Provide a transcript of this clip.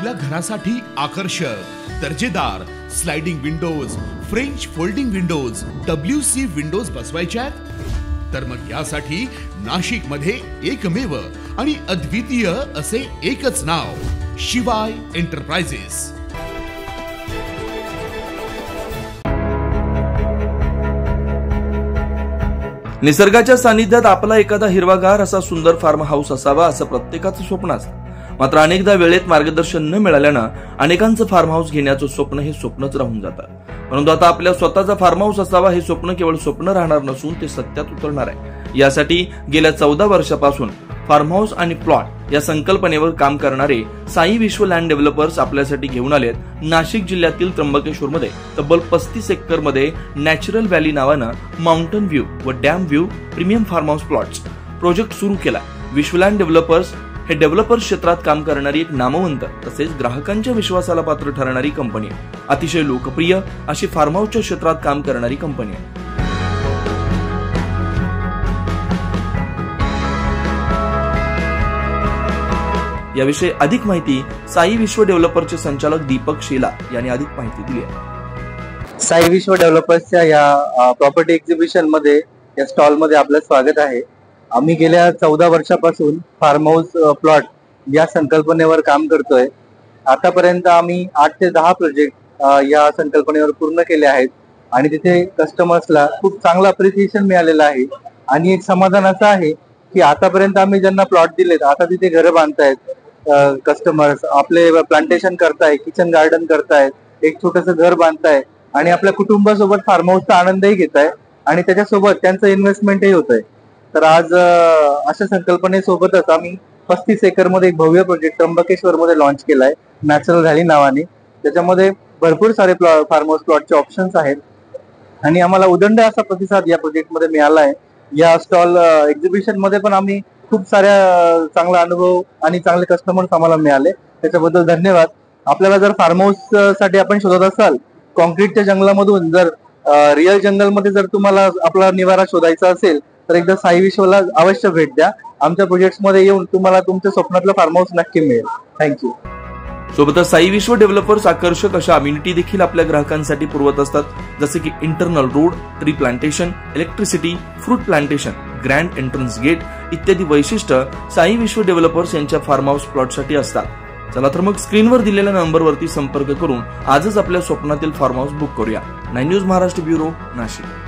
आपल्या घरासाठी आकर्षक दर्जेदार sliding windows, French folding windows, WC windows बसवायच्यात, तर मग यासाठी नाशिक मध्ये एकमेव आणि अद्वितीय असे एकच नाव, शिवाय एंटरप्राइजेस। निसर्गाच्या सानिध्यात आपला एखादा हिरवागार असा सुंदर फार्म हाऊस असावा असं प्रत्येकाचं स्वप्न असतं। मात्र अनेकदा वेळेत मार्गदर्शन न मिळाल्यानं अनेकांचं फार्म हाऊस घेण्याचं स्वप्न हे स्वप्नच राहून जातं। परंतु आता आपल्या स्वतःचा फार्म हाऊस असावा हे स्वप्न केवळ स्वप्न राहणार नसून ते सत्यात उतरणार आहे। यासाठी गेल्या 14 वर्षापासून फार्म हाऊस आणि प्लॉट या संकल्पनेवर काम करणारे साई विश्व लँड डेव्हलपर्स आपल्यासाठी घेऊन आलेत नाशिक जिल्ह्यातील त्र्यंबकेश्वरमध्ये तब्बल 35 एकर मध्ये नॅचरल व्हॅली नावानं माउंटन व्ह्यू व dam view premium farm house plots project सुरू केला। विश्व लँड डेव्हलपर्स हे डेव्हलपर्स क्षेत्रात काम करणारी एक नामवंत तसेच ग्राहकांच्या विश्वासाला पात्र ठरणारी कंपनी आहे। अतिशय लोकप्रिय अशी फार्म हाऊसच्या क्षेत्रात काम करणारी कंपनी आहे। याविषयी अधिक माहिती साई विश्व डेव्हलपर्सचे संचालक दीपक शेला यांनी अधिक माहिती दिली आहे। साई विश्व डेव्हलपर्सच्या या प्रॉपर्टी एक्झिबिशन मध्ये या स्टॉल मध्ये आपलं स्वागत आहे। आम्ही गेल्या 14 वर्षापासून फार्म हाऊस प्लॉट या संकल्पनेवर काम करतोय। आतापर्यंत आम्ही 8 ते 10 प्रोजेक्ट या संकल्पनेवर पूर्ण केले आहेत आणि तिथे कस्टमर्सला खूप चांगलं अप्रिसिएशन मिळालेलं आहे। आणि एक समाधान असं आहे की आतापर्यंत आम्ही ज्यांना प्लॉट दिलेत आता तिथे घरं बांधतायत, कस्टमर्स आपले प्लांटेशन करताय, किचन गार्डन करतायत, एक छोटंसं घर बांधताय आणि आपल्या कुटुंबासोबत फार्म हाऊसचा आनंदही घेताय आणि त्याच्यासोबत त्यांचं इन्व्हेस्टमेंटही होतंय। तर आज अशा संकल्पनेसोबतच आम्ही 35 एकर मध्ये एक भव्य प्रोजेक्ट त्र्यंबकेश्वर मध्ये लॉन्च केलाय नॅचरल व्हॅली नावाने। त्याच्यामध्ये भरपूर सारे फार्म हाऊस प्लॉटचे ऑप्शन्स आहेत आणि आम्हाला उदंड असा प्रतिसाद या प्रोजेक्ट मध्ये मिळाला आहे। या स्टॉल एक्झिबिशन मध्ये पण आम्ही खूप साऱ्या चांगला अनुभव आणि चांगले कस्टमर्स आम्हाला मिळाले, त्याच्याबद्दल धन्यवाद। आपल्याला जर फार्म हाऊस साठी आपण शोधत असाल कॉन्क्रीटच्या जंगलामधून, जर रिअल जंगलमध्ये जर तुम्हाला आपला निवारा शोधायचा असेल तर एकदा साई विश्वला अवश्य भेट द्या। आमच्या प्रोजेक्ट्स मध्ये येऊन तुम्हाला तुमच्या स्वप्नातलं फार्म हाऊस नक्की मिळेल। थँक्यू। सोबतच साई विश्व डेव्हलपर्स आकर्षक अशा अम्युनिटी देखील आपल्या ग्राहकांसाठी पुरवत असतात, जसे की internal road, tree plantation, electricity, fruit plantation, grand entrance gate इत्यादी वैशिष्ट्य साई विश्व डेव्हलपर्स यांच्या फार्म हाऊस प्लॉटसाठी असतात। चला तर मग स्क्रीनवर दिलेल्या नंबरवरती संपर्क करून आजच आपल्या स्वप्नातील फार्म हाऊस बुक करूया। 9 न्यूज महाराष्ट्र ब्युरो, नाशिक।